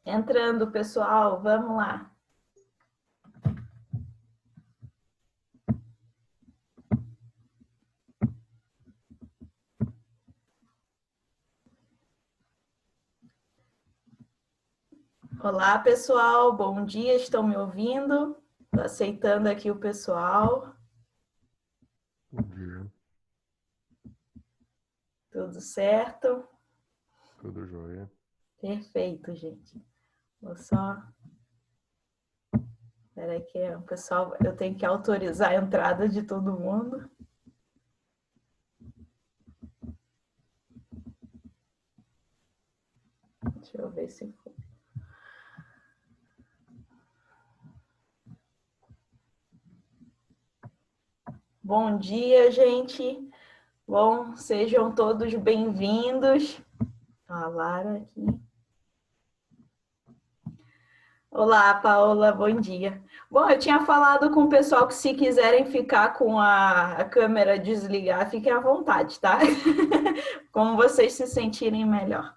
Entrando, pessoal, vamos lá. Olá, pessoal, bom dia, estão me ouvindo? Estou aceitando aqui o pessoal. Bom dia. Tudo certo? Tudo jóia. Perfeito, gente. Vou só... Espera aí que o pessoal, eu tenho que autorizar a entrada de todo mundo. Deixa eu ver se for. Bom dia, gente. Bom, sejam todos bem-vindos. A Lara aqui. Olá, Paola, bom dia. Bom, eu tinha falado com o pessoal que se quiserem ficar com a câmera desligar, fiquem à vontade, tá? Como vocês se sentirem melhor.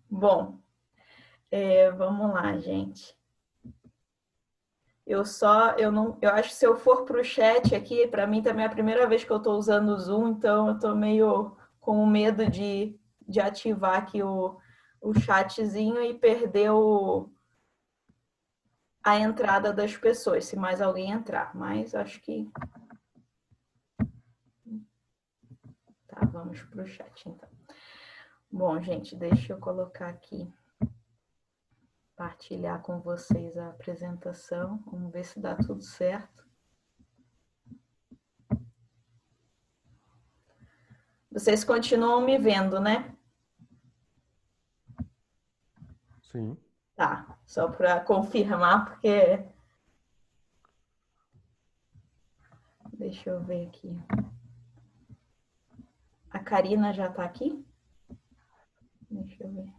Bom, vamos lá, gente. Eu acho que se eu for para o chat aqui, para mim também é a primeira vez que eu estou usando o Zoom, então eu estou meio com medo de ativar aqui o chatzinho e perder a entrada das pessoas, se mais alguém entrar. Mas acho que... Tá, vamos para o chat, então. Bom, gente, deixa eu colocar aqui, partilhar com vocês a apresentação. Vamos ver se dá tudo certo. Vocês continuam me vendo, né? Sim. Tá, só para confirmar, porque... Deixa eu ver aqui. A Karina já está aqui? Deixa eu ver.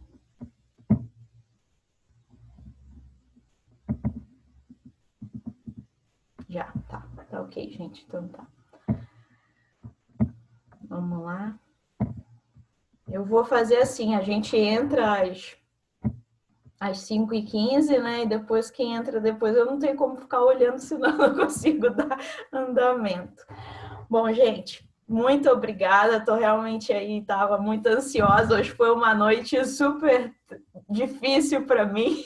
Já, tá. Tá ok, gente. Então tá. Vamos lá. Eu vou fazer assim, a gente entra às 5h15, né? E depois quem entra depois, eu não tenho como ficar olhando, senão eu não consigo dar andamento. Bom, gente, muito obrigada. Estou realmente aí, estava muito ansiosa. Hoje foi uma noite super difícil para mim,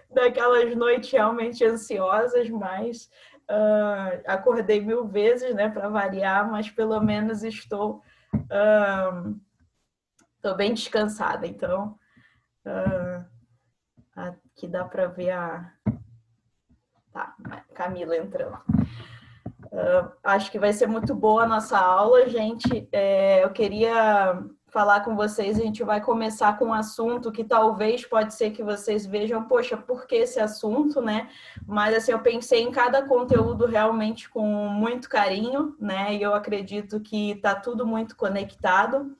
daquelas noites realmente ansiosas, mas acordei 1000 vezes, né, para variar, mas pelo menos estou bem descansada. Então, aqui dá para ver a Camila entrando. Acho que vai ser muito boa a nossa aula, gente. Eu queria falar com vocês, a gente vai começar com um assunto que talvez pode ser que vocês vejam, poxa, por que esse assunto, né? Mas assim, eu pensei em cada conteúdo realmente com muito carinho, né? E eu acredito que está tudo muito conectado.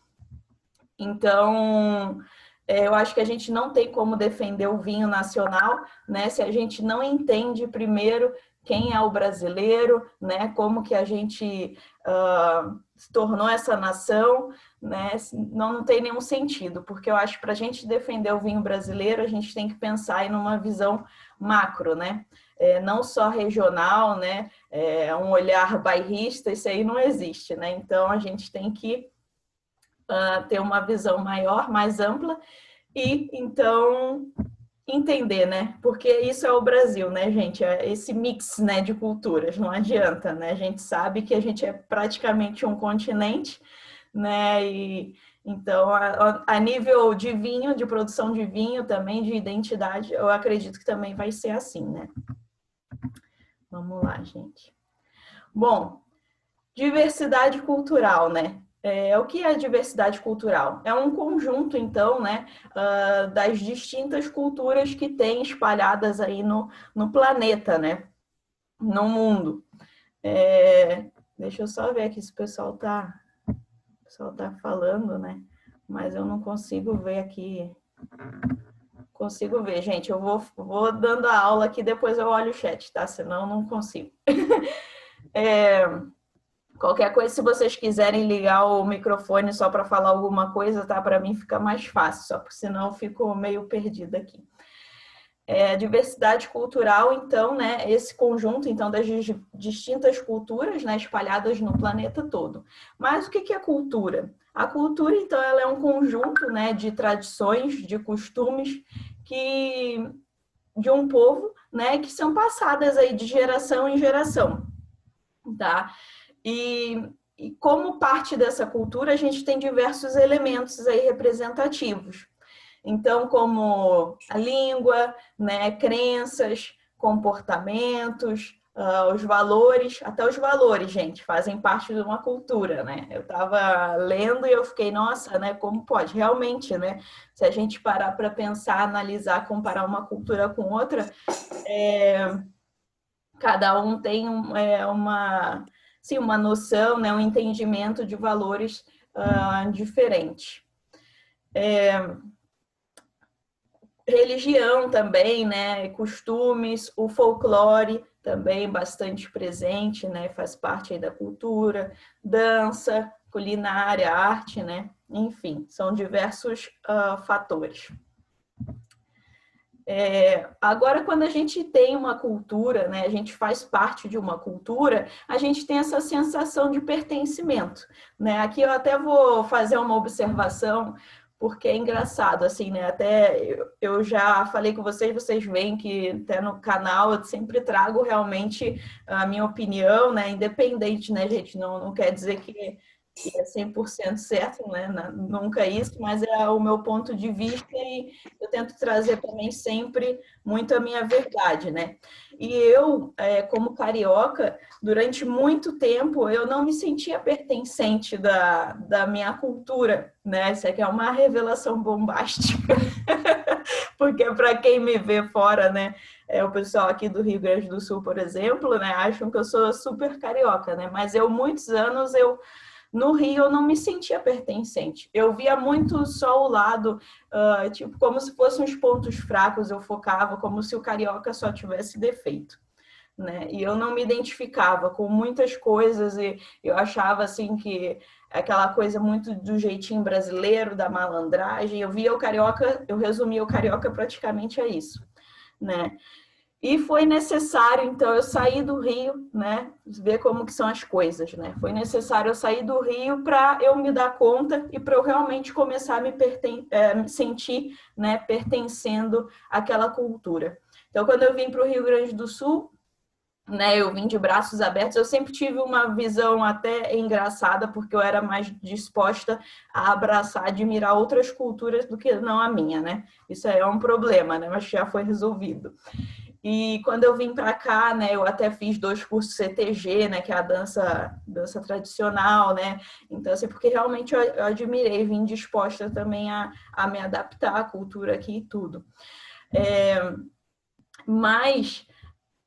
Então, eu acho que a gente não tem como defender o vinho nacional, né? Se a gente não entende primeiro quem é o brasileiro, né? Como que a gente se tornou essa nação, né? Não tem nenhum sentido, porque eu acho que para a gente defender o vinho brasileiro, a gente tem que pensar em uma visão macro, né? Não só regional, né? Um olhar bairrista, isso aí não existe, né? Então a gente tem que ter uma visão maior, mais ampla, e então entender, né? Porque isso é o Brasil, né, gente? É esse mix, né, de culturas, não adianta, né? A gente sabe que a gente é praticamente um continente, né? E então, a nível de vinho, de produção de vinho também, de identidade, eu acredito que também vai ser assim, né? Vamos lá, gente. Bom, diversidade cultural, né? O que é diversidade cultural? É um conjunto, então, né, das distintas culturas que tem espalhadas aí no planeta, né, no mundo. Deixa eu só ver aqui se o pessoal tá falando, né, mas eu não consigo ver aqui. Consigo ver, gente, eu vou dando a aula aqui, depois eu olho o chat, tá? Senão eu não consigo. Qualquer coisa, se vocês quiserem ligar o microfone só para falar alguma coisa, tá? Para mim fica mais fácil, só porque senão eu fico meio perdida aqui. Diversidade cultural, então, né, esse conjunto então das distintas culturas, né, espalhadas no planeta todo. Mas o que é cultura? A cultura, então, ela é um conjunto, né, de tradições, de costumes de um povo, né, que são passadas aí de geração em geração, tá? E como parte dessa cultura, a gente tem diversos elementos aí representativos. Então, como a língua, né, crenças, comportamentos, os valores, até os valores, gente, fazem parte de uma cultura, né? Eu estava lendo e eu fiquei, nossa, né, como pode? Realmente, né? Se a gente parar para pensar, analisar, comparar uma cultura com outra, cada um tem uma noção, né, um entendimento de valores diferentes. Religião também, né, costumes, o folclore também bastante presente, né, faz parte aí da cultura, dança, culinária, arte, né, enfim, são diversos fatores. Agora, quando a gente tem uma cultura, né, a gente faz parte de uma cultura, a gente tem essa sensação de pertencimento, né? Aqui eu até vou fazer uma observação, porque é engraçado, assim, né? Até eu já falei com vocês, vocês veem que até no canal eu sempre trago realmente a minha opinião, né? Independente, né, gente? Não quer dizer que é 100% certo, né? Nunca isso, mas é o meu ponto de vista e eu tento trazer também sempre muito a minha verdade, né? E eu, como durante muito tempo, eu não me sentia pertencente da minha cultura, né? Isso aqui é uma revelação bombástica, porque para quem me vê fora, né? O pessoal aqui do Rio Grande do Sul, por exemplo, né? Acham que eu sou super carioca, né? Mas muitos anos, no Rio eu não me sentia pertencente. Eu via muito só o lado, tipo, como se fossem os pontos fracos, eu focava como se o carioca só tivesse defeito, né? E eu não me identificava com muitas coisas e eu achava assim que aquela coisa muito do jeitinho brasileiro, da malandragem, eu via o carioca, eu resumia o carioca praticamente a isso, né? E foi necessário, então, eu sair do Rio, né? Ver como que são as coisas, né? Foi necessário eu sair do Rio para eu me dar conta e para eu realmente começar a me sentir, né, pertencendo àquela cultura. Então, quando eu vim para o Rio Grande do Sul, né, eu vim de braços abertos, eu sempre tive uma visão até engraçada, porque eu era mais disposta a abraçar, admirar outras culturas do que não a minha, né? Isso aí é um problema, né? Mas já foi resolvido. E quando eu vim para cá, né, eu até fiz 2 cursos CTG, né, que é a dança tradicional, né? Então, assim, porque realmente eu admirei, vim disposta também a me adaptar à cultura aqui e tudo. Mas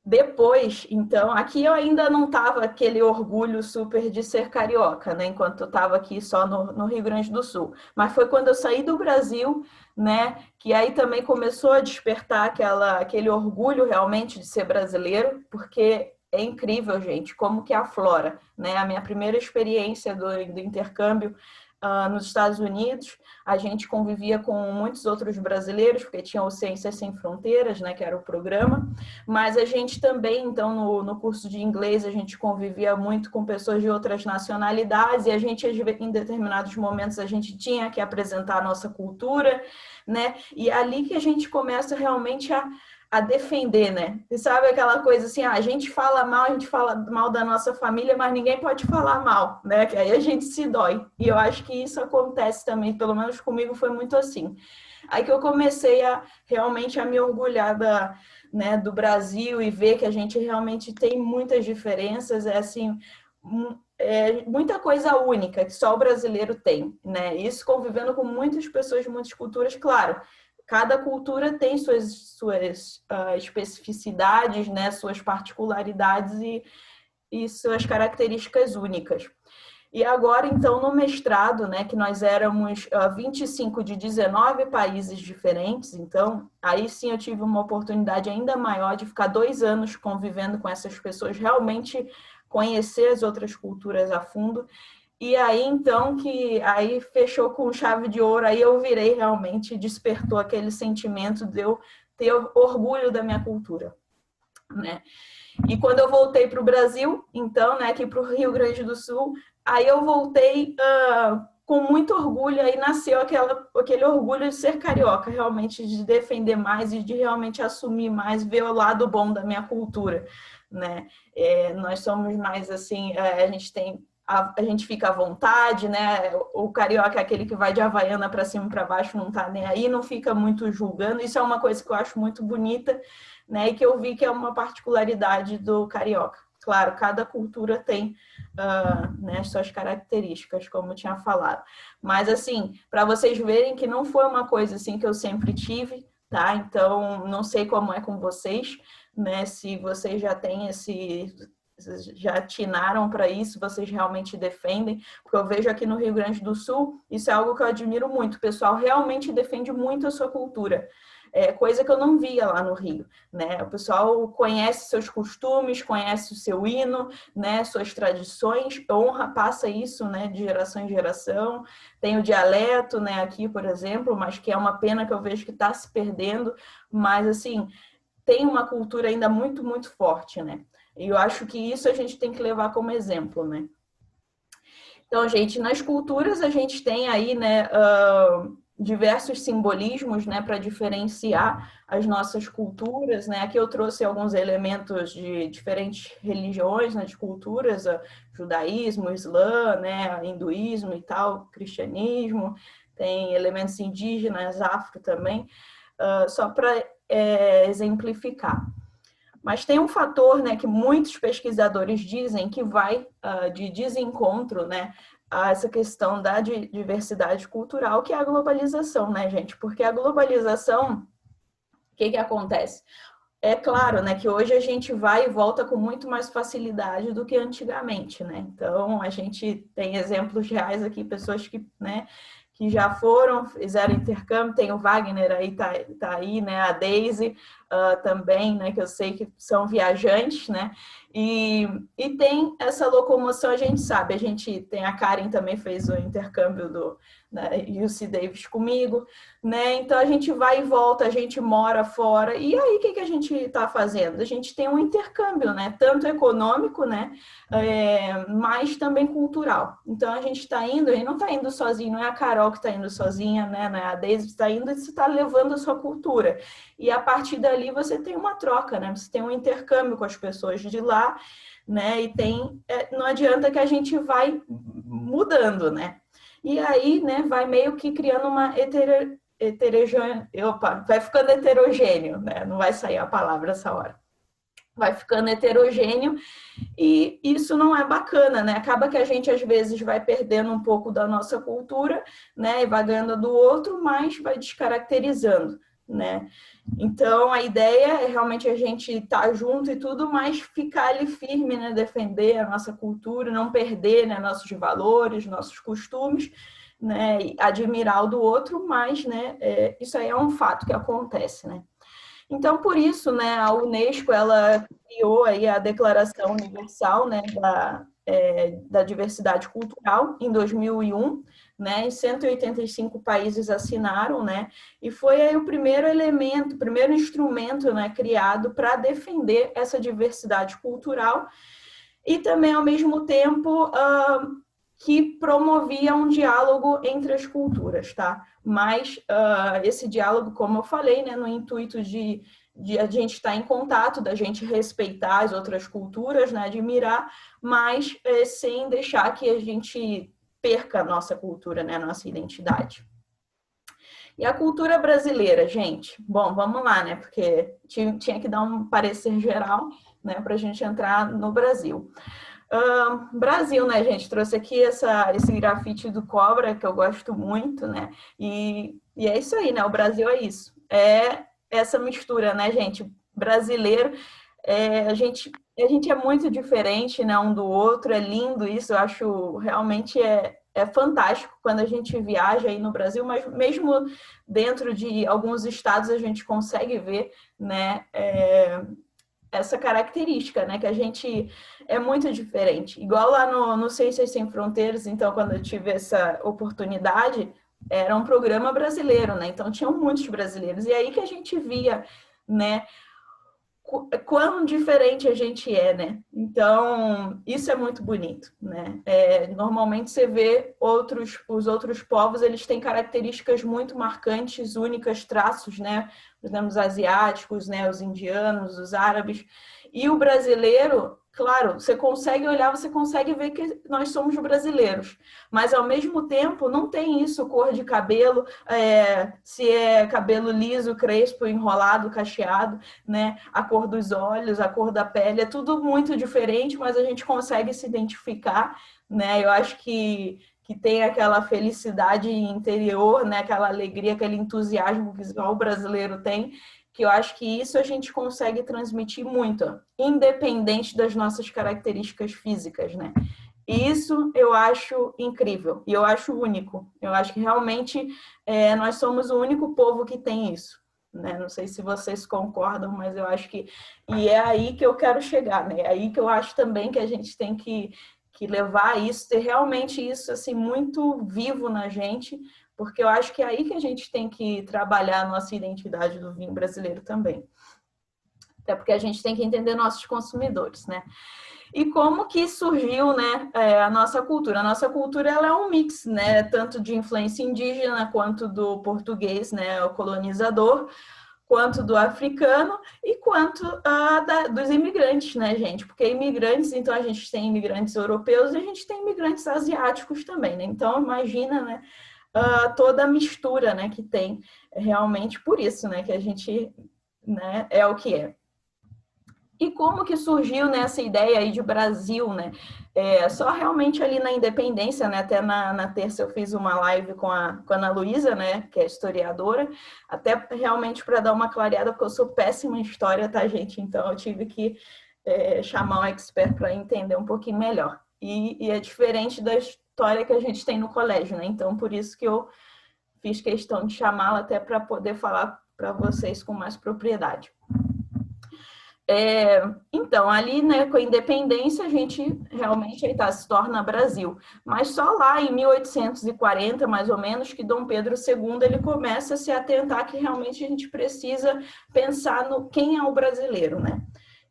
depois, então, aqui eu ainda não estava aquele orgulho super de ser carioca, né? Enquanto eu estava aqui só no Rio Grande do Sul. Mas foi quando eu saí do Brasil, né? Que aí também começou a despertar aquele orgulho realmente de ser brasileiro, porque é incrível, gente, como que aflora, né? A minha primeira experiência do intercâmbio nos Estados Unidos, a gente convivia com muitos outros brasileiros, porque tinha o Ciências Sem Fronteiras, né, que era o programa, mas a gente também, então, no curso de inglês, a gente convivia muito com pessoas de outras nacionalidades, e a gente, em determinados momentos, a gente tinha que apresentar a nossa cultura, né, e é ali que a gente começa realmente a defender, né? E sabe aquela coisa assim, a gente fala mal da nossa família, mas ninguém pode falar mal, né? Que aí a gente se dói. E eu acho que isso acontece também, pelo menos comigo foi muito assim. Aí que eu comecei realmente a me orgulhar né, do Brasil e ver que a gente realmente tem muitas diferenças, assim, muita coisa única que só o brasileiro tem, né? Isso convivendo com muitas pessoas de muitas culturas, claro. Cada cultura tem suas especificidades, né, suas particularidades e suas características únicas. E agora, então, no mestrado, né, que nós éramos 25 de 19 países diferentes, então, aí sim eu tive uma oportunidade ainda maior de ficar 2 anos convivendo com essas pessoas realmente conhecer as outras culturas a fundo. E aí, então, aí fechou com chave de ouro, aí eu virei realmente, despertou aquele sentimento de eu ter orgulho da minha cultura, né? E quando eu voltei para o Brasil, então, né, aqui para o Rio Grande do Sul, aí eu voltei com muito orgulho, aí nasceu aquele orgulho de ser carioca, realmente de defender mais e de realmente assumir mais, ver o lado bom da minha cultura, né? Nós somos mais assim, a gente fica à vontade, né? O carioca é aquele que vai de Havaiana para cima e para baixo, não tá nem aí, não fica muito julgando. Isso é uma coisa que eu acho muito bonita, né? E que eu vi que é uma particularidade do carioca. Claro, cada cultura tem né, suas características, como eu tinha falado. Mas, assim, para vocês verem que não foi uma coisa assim que eu sempre tive, tá? Então, não sei como é com vocês, né? Se vocês já têm já atinaram para isso, vocês realmente defendem, porque eu vejo aqui no Rio Grande do Sul, isso é algo que eu admiro muito, o pessoal realmente defende muito a sua cultura, coisa que eu não via lá no Rio, né? O pessoal conhece seus costumes, conhece o seu hino, né? Suas tradições, honra, passa isso, né? De geração em geração, tem o dialeto, né? Aqui, por exemplo, mas que é uma pena que eu vejo que está se perdendo, mas assim, tem uma cultura ainda muito, muito forte, né? E eu acho que isso a gente tem que levar como exemplo, né? Então, gente, nas culturas a gente tem aí, né, diversos simbolismos, né, para diferenciar as nossas culturas, né? Aqui eu trouxe alguns elementos de diferentes religiões, né, de culturas, judaísmo, islã, né, hinduísmo e tal, cristianismo, tem elementos indígenas, afro também, só para exemplificar. Mas tem um fator, né, que muitos pesquisadores dizem que vai de desencontro, né, a essa questão da diversidade cultural, que é a globalização, né, gente? Porque a globalização, o que acontece? É claro, né, que hoje a gente vai e volta com muito mais facilidade do que antigamente, né? Então, a gente tem exemplos reais aqui, pessoas que, né, que já foram, fizeram intercâmbio, tem o Wagner aí, tá aí, né, a Daisy também, né, que eu sei que são viajantes, né, e tem essa locomoção, a gente sabe, a gente tem a Karen também fez o intercâmbio do UC Davis comigo, né, então a gente vai e volta, a gente mora fora, e aí o que a gente está fazendo? A gente tem um intercâmbio, né, tanto econômico, né, mas também cultural. Então a gente está indo, e não está indo sozinho, não é a Carol que está indo sozinha, né, não é a Daisy que está indo, você está levando a sua cultura. E a partir dali você tem uma troca, né? Você tem um intercâmbio com as pessoas de lá, né? E não adianta que a gente vai mudando, né? E aí, né, vai meio que criando uma vai ficando heterogêneo, né? Não vai sair a palavra essa hora. Vai ficando heterogêneo e isso não é bacana, né? Acaba que a gente às vezes vai perdendo um pouco da nossa cultura, né? E vai ganhando do outro, mas vai descaracterizando, né? Então a ideia é realmente a gente estar junto e tudo, mas ficar ali firme, né? Defender a nossa cultura, não perder, né, nossos valores, nossos costumes, né? E admirar o do outro, mas, né, isso aí é um fato que acontece, né? Então, por isso, né, a Unesco ela criou aí a Declaração Universal, né, da Diversidade Cultural em 2001, né, e 185 países assinaram, né, e foi aí o primeiro elemento, o primeiro instrumento, né, criado para defender essa diversidade cultural e também, ao mesmo tempo, que promovia um diálogo entre as culturas, tá? Mas esse diálogo, como eu falei, né, no intuito de a gente estar em contato, da gente respeitar as outras culturas, né, admirar, mas sem deixar que a gente perca a nossa cultura, né, a nossa identidade. E a cultura brasileira, gente? Bom, vamos lá, né, porque tinha que dar um parecer geral, né, para a gente entrar no Brasil. Brasil, né, gente? Trouxe aqui esse grafite do Cobra, que eu gosto muito, né? E é isso aí, né? O Brasil é isso. É essa mistura, né, gente? Brasileiro, a gente é muito diferente, né, um do outro, é lindo isso, eu acho realmente é fantástico quando a gente viaja aí no Brasil, mas mesmo dentro de alguns estados a gente consegue ver, né, essa característica, né? Que a gente é muito diferente. Igual lá no Ciências Sem Fronteiras, então, quando eu tive essa oportunidade, era um programa brasileiro, né? Então, tinham muitos brasileiros. E aí que a gente via, né? Quão diferente a gente é, né? Então, isso é muito bonito, né? Normalmente você vê os outros povos, eles têm características muito marcantes, únicas, traços, né? Por exemplo, os asiáticos, né? Os indianos, os árabes. E o brasileiro, claro, você consegue olhar, você consegue ver que nós somos brasileiros. Mas, ao mesmo tempo, não tem isso, cor de cabelo, se é cabelo liso, crespo, enrolado, cacheado, né? A cor dos olhos, a cor da pele, é tudo muito diferente, mas a gente consegue se identificar, né? Eu acho que tem aquela felicidade interior, né? Aquela alegria, aquele entusiasmo que só o brasileiro tem, que eu acho que isso a gente consegue transmitir muito, independente das nossas características físicas, né? Isso eu acho incrível e eu acho único. Eu acho que realmente nós somos o único povo que tem isso, né? Não sei se vocês concordam, mas eu acho que... E é aí que eu quero chegar, né? É aí que eu acho também que a gente tem que levar isso, ter realmente isso assim, muito vivo na gente, porque eu acho que é aí que a gente tem que trabalhar a nossa identidade do vinho brasileiro também. Até porque a gente tem que entender nossos consumidores, né? E como que surgiu, né, a nossa cultura? A nossa cultura ela é um mix, né, tanto de influência indígena quanto do português, né, o colonizador, quanto do africano e quanto dos imigrantes, né, gente? Porque imigrantes, então a gente tem imigrantes europeus e a gente tem imigrantes asiáticos também, né? Então imagina, né, toda a mistura, né, que tem realmente por isso, né, que a gente, né, é o que é. E como que surgiu nessa ideia aí de Brasil, né? Só realmente ali na independência, né? Até na terça eu fiz uma live com a Ana Luísa, né? Que é historiadora, até realmente para dar uma clareada, porque eu sou péssima em história, tá, gente? Então eu tive que chamar um expert para entender um pouquinho melhor. E é diferente da história que a gente tem no colégio, né? Então por isso que eu fiz questão de chamá-la até para poder falar para vocês com mais propriedade. Então, ali, né, com a independência, a gente realmente se torna Brasil. Mas só lá em 1840, mais ou menos, que Dom Pedro II ele começa a se atentar que realmente a gente precisa pensar no quem é o brasileiro, né?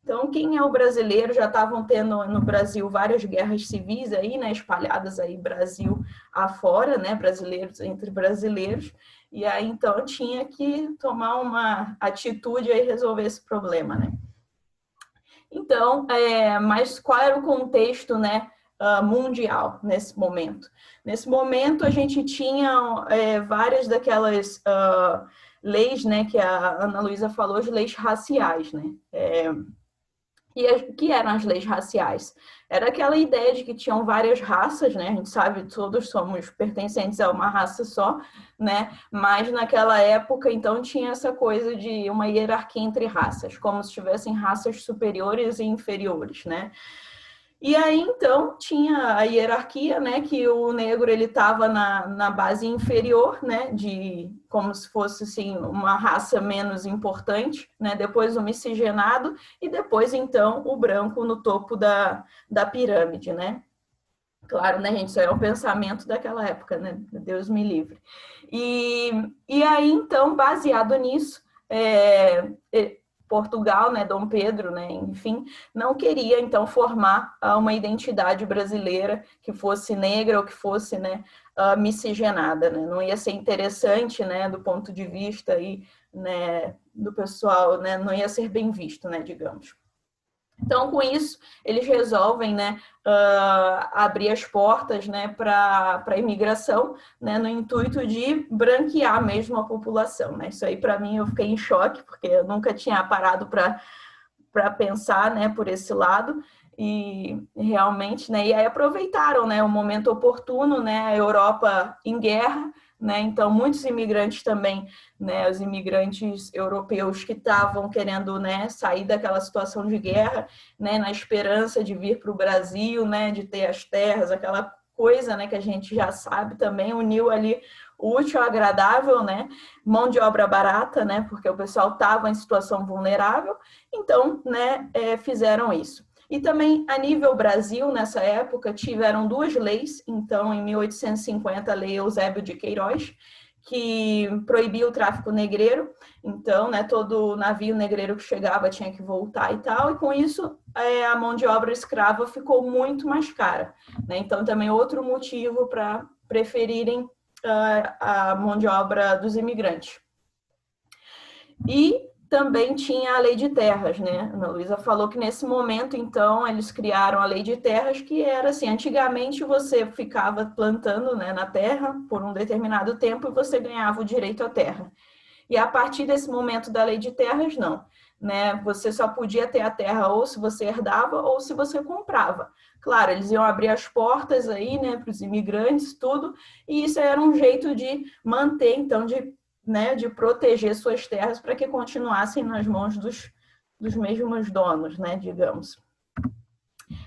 Então, quem é o brasileiro? Já estavam tendo no Brasil várias guerras civis aí, né, espalhadas aí Brasil afora, né, brasileiros entre brasileiros. E aí, então, tinha que tomar uma atitude e resolver esse problema, né? Então, mas qual era o contexto, né, mundial nesse momento? Nesse momento, a gente tinha várias daquelas leis, né, que a Ana Luísa falou, as leis raciais, né? E que eram as leis raciais? Era aquela ideia de que tinham várias raças, né? A gente sabe, todos somos pertencentes a uma raça só, né? Mas naquela época, então, tinha essa coisa de uma hierarquia entre raças, como se tivessem raças superiores e inferiores, né? E aí, então, tinha a hierarquia, né, que o negro ele estava na base inferior, né, de como se fosse assim uma raça menos importante, né, depois o miscigenado e depois então o branco no topo da pirâmide, né? Claro, né, gente, isso é o pensamento daquela época, né? Deus me livre. E aí, então, baseado nisso, Portugal, né, Dom Pedro, né, enfim, não queria então formar uma identidade brasileira que fosse negra ou que fosse, né, miscigenada, né? Não ia ser interessante, né, do ponto de vista aí, né, do pessoal, né, não ia ser bem visto, né, digamos. Então, com isso, eles resolvem, né, abrir as portas, né, para a imigração, né, no intuito de branquear mesmo a população, né? Isso aí, para mim, eu fiquei em choque, porque eu nunca tinha parado para pensar, né, por esse lado. E realmente, né, e aí aproveitaram, né, o momento oportuno, né, a Europa em guerra, né, então muitos imigrantes também, né, os imigrantes europeus que estavam querendo, né, sair daquela situação de guerra, né, na esperança de vir para o Brasil, né, de ter as terras, aquela coisa, né, que a gente já sabe também, uniu ali útil, agradável, né? Mão de obra barata, né? Porque o pessoal estava em situação vulnerável, então, né, fizeram isso. E também, a nível Brasil, nessa época, tiveram duas leis. Então, em 1850, a Lei Eusébio de Queiroz, que proibia o tráfico negreiro. Então, né, todo navio negreiro que chegava tinha que voltar e tal. E com isso, a mão de obra escrava ficou muito mais cara, né? Então, também outro motivo para preferirem a mão de obra dos imigrantes. E também tinha a lei de terras, né? A Ana Luísa falou que nesse momento, então, eles criaram a lei de terras, que era assim, antigamente você ficava plantando, né, na terra por um determinado tempo e você ganhava o direito à terra. E a partir desse momento da lei de terras, não, né? Você só podia ter a terra ou se você herdava ou se você comprava. Claro, eles iam abrir as portas aí, né, para os imigrantes, tudo, e isso era um jeito de manter, então, de proteger suas terras para que continuassem nas mãos dos mesmos donos, né, digamos.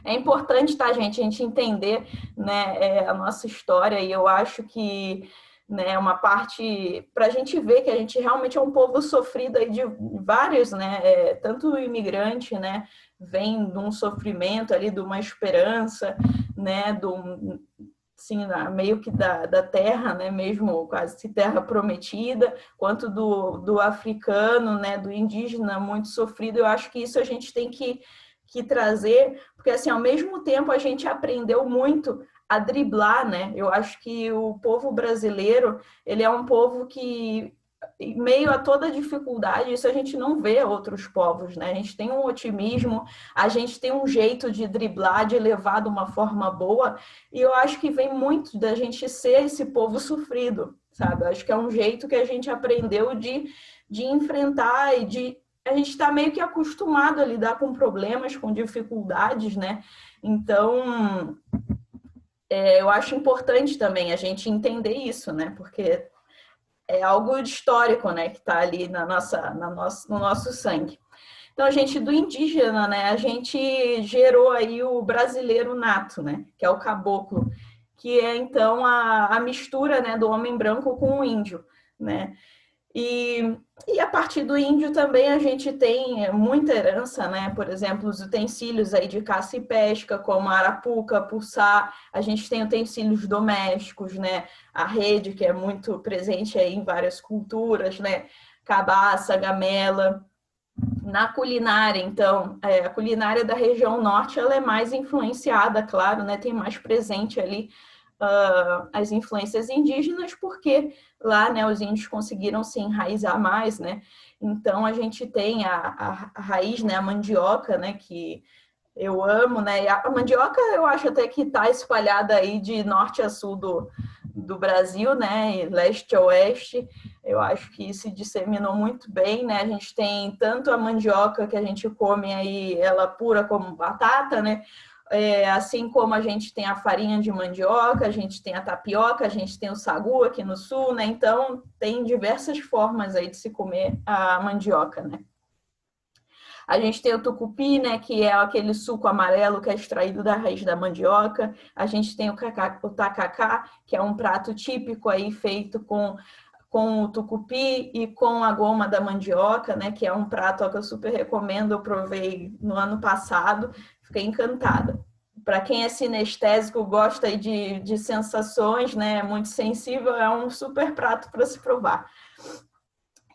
É importante, tá, gente, a gente entender, né, a nossa história, e eu acho que, né, uma parte para a gente ver que a gente realmente é um povo sofrido aí de vários, né, tanto o imigrante, né, vem de um sofrimento ali, de uma esperança, né, assim, meio que da terra, né, mesmo quase terra prometida, quanto do africano, né, do indígena muito sofrido. Eu acho que isso a gente tem que trazer, porque assim, ao mesmo tempo a gente aprendeu muito a driblar, né? Eu acho que o povo brasileiro, ele é um povo que, em meio a toda dificuldade, isso a gente não vê outros povos, né? A gente tem um otimismo, a gente tem um jeito de driblar, de levar de uma forma boa, e eu acho que vem muito da gente ser esse povo sofrido, sabe? Eu acho que é um jeito que a gente aprendeu de enfrentar e a gente está meio que acostumado a lidar com problemas, com dificuldades, né? Então, eu acho importante também a gente entender isso, né? Porque é algo histórico, né? Que está ali no nosso sangue. Então, a gente, do indígena, né? A gente gerou aí o brasileiro nato, né? Que é o caboclo, que é, então, a mistura, né, do homem branco com o índio, né? E a partir do índio também a gente tem muita herança, né? Por exemplo, os utensílios aí de caça e pesca, como a arapuca, puçá, a gente tem utensílios domésticos, né? A rede, que é muito presente aí em várias culturas, né? Cabaça, gamela. Na culinária, então, a culinária da região norte, ela é mais influenciada, claro, né? Tem mais presente ali as influências indígenas, porque lá, né, os índios conseguiram se enraizar mais, né? Então, a gente tem a raiz, né, a mandioca, né, que eu amo, né? E a mandioca, eu acho até que está espalhada aí de norte a sul do Brasil, né? E leste a oeste. Eu acho que se disseminou muito bem, né? A gente tem tanto a mandioca que a gente come aí, ela pura como batata, né? Assim como a gente tem a farinha de mandioca, a gente tem a tapioca, a gente tem o sagu aqui no sul, né? Então, tem diversas formas aí de se comer a mandioca, né? A gente tem o tucupi, né, que é aquele suco amarelo que é extraído da raiz da mandioca. A gente tem o tacacá, que é um prato típico aí feito com o tucupi e com a goma da mandioca, né, que é um prato que eu super recomendo. Eu provei no ano passado, fiquei encantada. Para quem é sinestésico, gosta aí de sensações, né, muito sensível, é um super prato para se provar.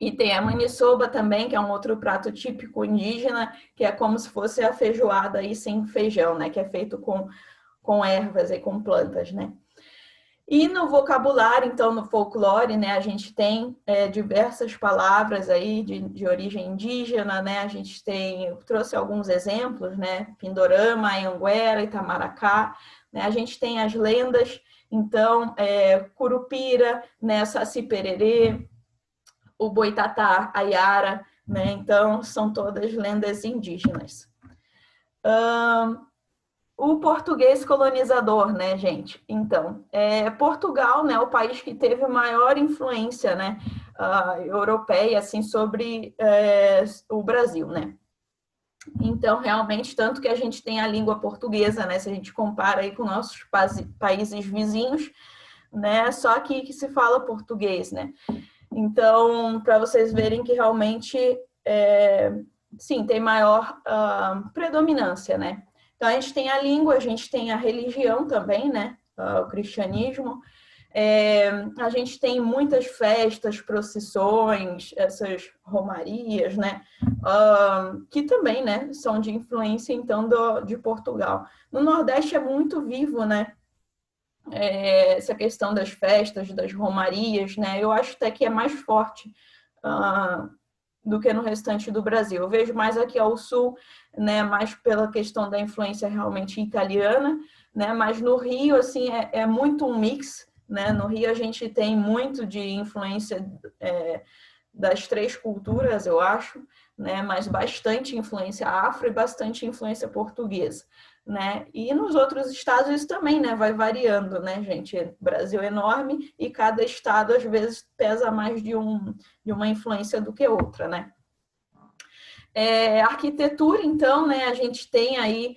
E tem a maniçoba também, que é um outro prato típico indígena, que é como se fosse a feijoada aí sem feijão, né? Que é feito com ervas e com plantas, né? E no vocabulário, então, no folclore, né? A gente tem diversas palavras aí de origem indígena, né? A gente tem, eu trouxe alguns exemplos, né? Pindorama, Anhanguera, Itamaracá, né? A gente tem as lendas, então, Curupira, né? Saci Pererê, o Boitatá, a Yara, né? Então, são todas lendas indígenas. O português colonizador, né, gente? Então, Portugal, né, o país que teve maior influência, né, europeia, assim, sobre o Brasil, né? Então, realmente, tanto que a gente tem a língua portuguesa, né, se a gente compara aí com nossos países vizinhos, né? Só aqui que se fala português, né? Então, para vocês verem que realmente, sim, tem maior predominância, né? Então, a gente tem a língua, a gente tem a religião também, né? O cristianismo. A gente tem muitas festas, procissões, essas romarias, né? Que também, né, são de influência, então, de Portugal. No Nordeste é muito vivo, né? Essa questão das festas, das romarias, né? Eu acho até que é mais forte do que no restante do Brasil. Eu vejo mais aqui ao sul, né? Mais pela questão da influência realmente italiana, né? Mas no Rio, assim, é muito um mix, né? No Rio a gente tem muito de influência das três culturas, eu acho, né? Mas bastante influência afro e bastante influência portuguesa, né? E nos outros estados isso também, né? Vai variando, né, gente? O Brasil é enorme e cada estado às vezes pesa mais de uma influência do que outra, né? Arquitetura, então, né? A gente tem aí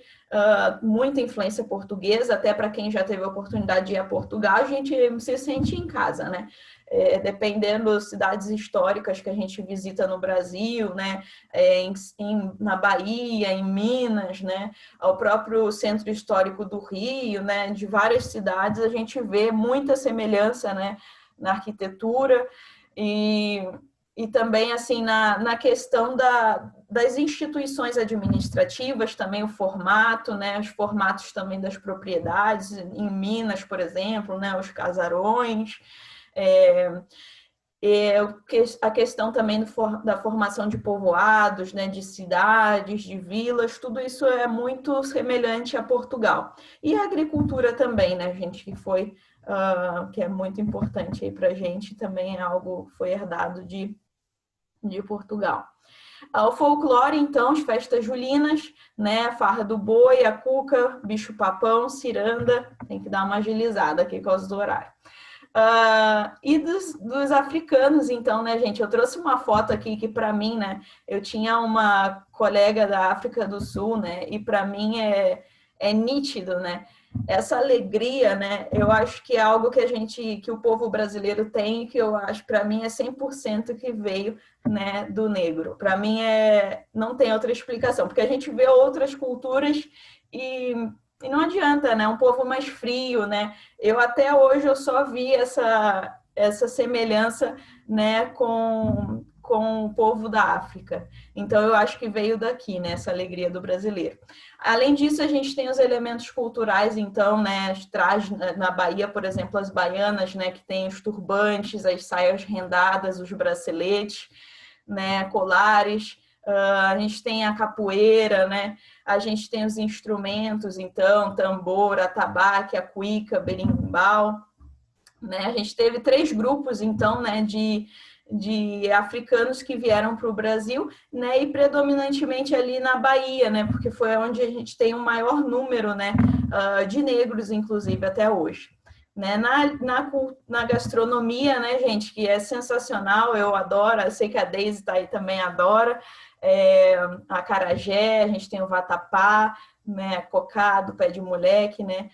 muita influência portuguesa, até para quem já teve a oportunidade de ir a Portugal, a gente se sente em casa, né? Dependendo das cidades históricas que a gente visita no Brasil, né? Na Bahia, em Minas, né? Ao próprio centro histórico do Rio, né? De várias cidades, a gente vê muita semelhança, né? Na arquitetura e também assim na questão das instituições administrativas, também o formato, né, os formatos também das propriedades, em Minas, por exemplo, né, os casarões, a questão também da formação de povoados, né, de cidades, de vilas, tudo isso é muito semelhante a Portugal. E a agricultura também, né, gente, que é muito importante aí para a gente, também é algo que foi herdado de Portugal. O folclore, então, as festas julinas, né? A farra do boi, a cuca, bicho-papão, ciranda. Tem que dar uma agilizada aqui com os horários. E dos africanos, então, né, gente? Eu trouxe uma foto aqui que, para mim, né? Eu tinha uma colega da África do Sul, né? E, para mim, é nítido, né? Essa alegria, né? Eu acho que é algo que o povo brasileiro tem e que eu acho, para mim, é 100% que veio, né, do negro. Para mim, não tem outra explicação, porque a gente vê outras culturas e não adianta, né? Um povo mais frio, né? Eu até hoje eu só vi essa semelhança, né, com o povo da África. Então, eu acho que veio daqui, né, essa alegria do brasileiro. Além disso, a gente tem os elementos culturais, então, né, traz na Bahia, por exemplo, as baianas, né, que tem os turbantes, as saias rendadas, os braceletes, né, colares. A gente tem a capoeira, né? A gente tem os instrumentos, então, tambor, atabaque, a cuíca, berimbau, né? A gente teve 3 grupos, então, né, de africanos que vieram para o Brasil, né, e predominantemente ali na Bahia, né, porque foi onde a gente tem o maior número, né, de negros, inclusive, até hoje. Né, na gastronomia, né, gente, que é sensacional, eu adoro, eu sei que a Deise tá aí também adora, a acarajé, a gente tem o vatapá, né, cocado, pé de moleque, né,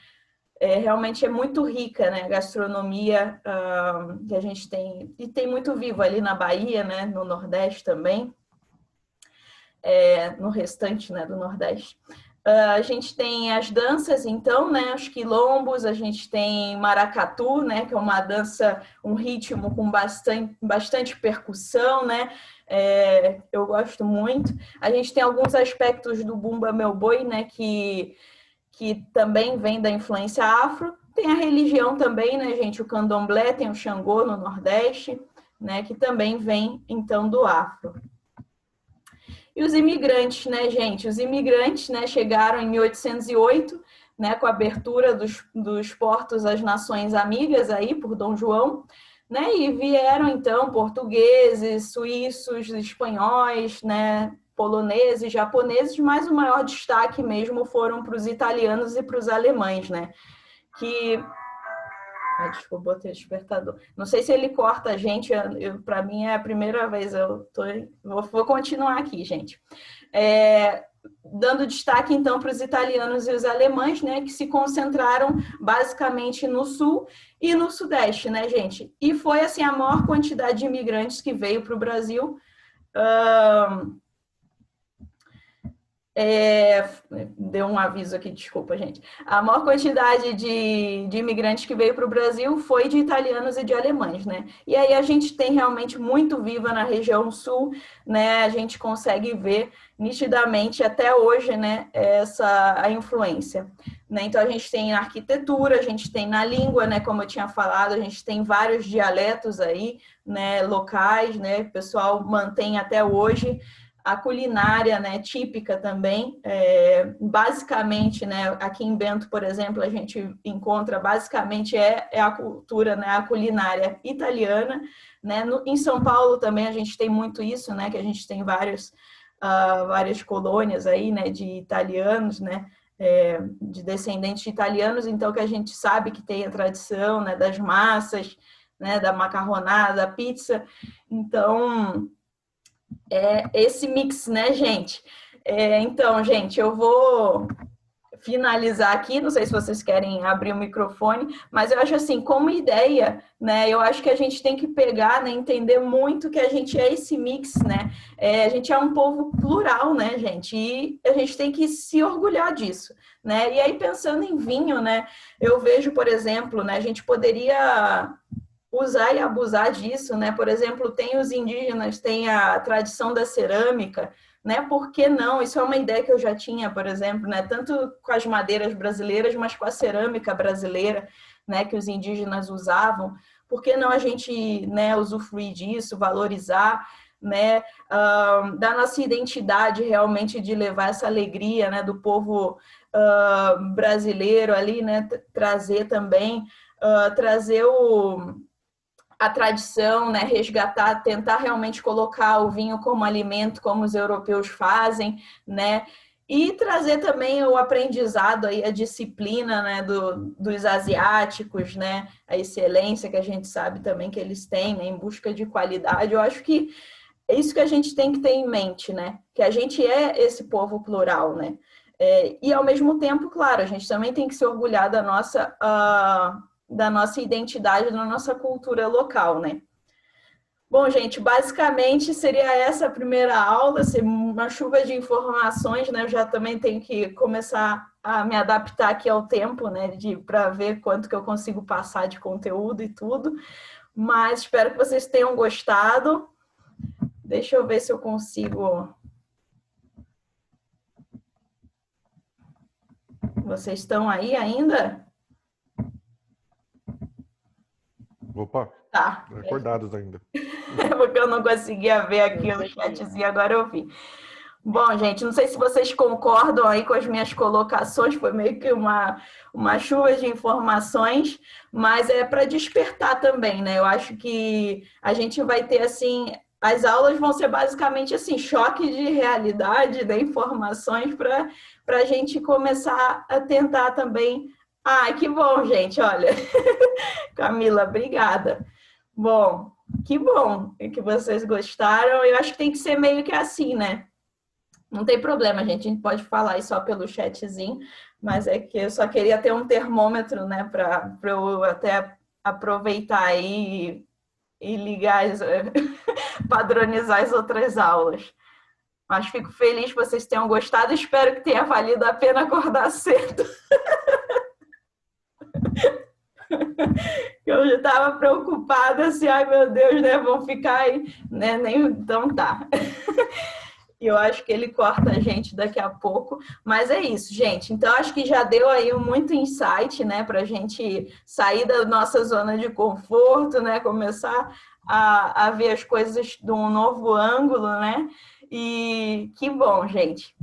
realmente é muito rica, né, a gastronomia que a gente tem, e tem muito vivo ali na Bahia, né, no Nordeste também, no restante, né, do Nordeste. A gente tem as danças, então, né, os quilombos, a gente tem maracatu, né, que é uma dança, um ritmo com bastante percussão, né, eu gosto muito. A gente tem alguns aspectos do Bumba Meu Boi, né, que também vem da influência afro. Tem a religião também, né, gente, o candomblé, tem o Xangô no Nordeste, né, que também vem, então, do afro. E os imigrantes, né, gente? Os imigrantes, né, chegaram em 1808, né, com a abertura dos portos às nações amigas aí por Dom João, né, e vieram então portugueses, suíços, espanhóis, né, poloneses, japoneses, mas o maior destaque mesmo foram para os italianos e para os alemães, né, que desculpa, botei o despertador. Não sei se ele corta a gente, para mim é a primeira vez, vou continuar aqui, gente. dando destaque, então, para os italianos e os alemães, né, que se concentraram basicamente no sul e no sudeste, né, gente? E foi, assim, a maior quantidade de imigrantes que veio para o Brasil. Deu um aviso aqui, desculpa, gente. A maior quantidade de imigrantes que veio para o Brasil foi de italianos e de alemães, né? E aí a gente tem realmente muito viva na região sul, né? A gente consegue ver nitidamente até hoje, né? A influência. Né? Então a gente tem na arquitetura, a gente tem na língua, né? Como eu tinha falado, a gente tem vários dialetos aí, né? Locais, né? O pessoal mantém até hoje. A culinária, né, típica também, basicamente, né, aqui em Bento, por exemplo, a gente encontra basicamente a cultura, né, a culinária italiana, né, em São Paulo também a gente tem muito isso, né, que a gente tem várias colônias aí, né, de italianos, né, de descendentes de italianos, então que a gente sabe que tem a tradição, né, das massas, né, da macarronada, da pizza, então esse mix, né, gente? Então, gente, eu vou finalizar aqui, não sei se vocês querem abrir o microfone, mas eu acho assim, como ideia, né, eu acho que a gente tem que pegar, né, entender muito que a gente é esse mix, né, a gente é um povo plural, né, gente, e a gente tem que se orgulhar disso, né, e aí pensando em vinho, né, eu vejo, por exemplo, né, a gente poderia usar e abusar disso, né? Por exemplo, tem os indígenas, tem a tradição da cerâmica, né? Por que não? Isso é uma ideia que eu já tinha, por exemplo, né? Tanto com as madeiras brasileiras, mas com a cerâmica brasileira, né? Que os indígenas usavam. Por que não a gente, né? Usufruir disso, valorizar, né? Da nossa identidade realmente de levar essa alegria, né? Do povo brasileiro ali, né? Trazer também, trazer a tradição, né, resgatar, tentar realmente colocar o vinho como alimento, como os europeus fazem, né, e trazer também o aprendizado, aí, a disciplina, né, dos asiáticos, né, a excelência que a gente sabe também que eles têm, né, em busca de qualidade. Eu acho que é isso que a gente tem que ter em mente, né, que a gente é esse povo plural, né, e ao mesmo tempo, claro, a gente também tem que se orgulhar da nossa identidade, da nossa cultura local, né? Bom, gente, basicamente seria essa a primeira aula, ser uma chuva de informações, né? Eu já também tenho que começar a me adaptar aqui ao tempo, né? Para ver quanto que eu consigo passar de conteúdo e tudo. Mas espero que vocês tenham gostado. Deixa eu ver se eu consigo. Vocês estão aí ainda? Opa, Tá. acordados ainda. Porque eu não conseguia ver aqui o chatzinho, agora eu vi. Bom, gente, não sei se vocês concordam aí com as minhas colocações, foi meio que uma chuva de informações, mas é para despertar também, né? Eu acho que a gente vai ter, assim, as aulas vão ser basicamente, assim, choque de realidade, né? Informações para a gente começar a tentar também. Ah, que bom, gente, olha. Camila, obrigada. Bom, que bom que vocês gostaram. Eu acho que tem que ser meio que assim, né? Não tem problema, gente. A gente pode falar aí só pelo chatzinho, mas é que eu só queria ter um termômetro, né? Para eu até aproveitar aí e ligar, padronizar as outras aulas. Mas fico feliz que vocês tenham gostado. Espero que tenha valido a pena acordar cedo. Eu já estava preocupada assim, ai meu Deus, né? Vão ficar aí, né? Nem então tá. E eu acho que ele corta a gente daqui a pouco, mas é isso, gente. Então acho que já deu aí muito insight, né, para a gente sair da nossa zona de conforto, né, começar a ver as coisas de um novo ângulo, né? E que bom, gente.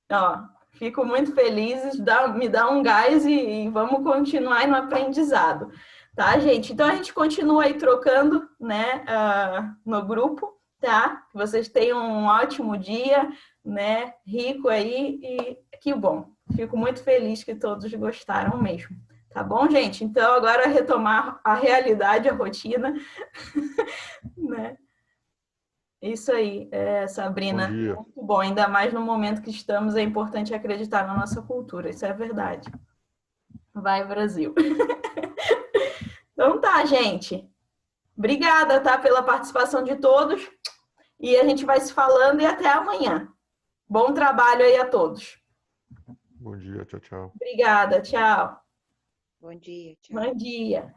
Ó, fico muito feliz, me dá um gás e vamos continuar no aprendizado, tá, gente? Então a gente continua aí trocando, né, no grupo, tá? Que vocês tenham um ótimo dia, né, rico aí e que bom. Fico muito feliz que todos gostaram mesmo. Tá bom, gente? Então agora retomar a realidade, a rotina, né? Isso aí, Bom Sabrina. dia. Muito bom. Ainda mais no momento que estamos, é importante acreditar na nossa cultura. Isso é verdade. Vai, Brasil. Então tá, gente. Obrigada, tá, pela participação de todos. E a gente vai se falando e até amanhã. Bom trabalho aí a todos. Bom dia. Tchau, tchau. Obrigada, tchau. Bom dia, tchau. Bom dia.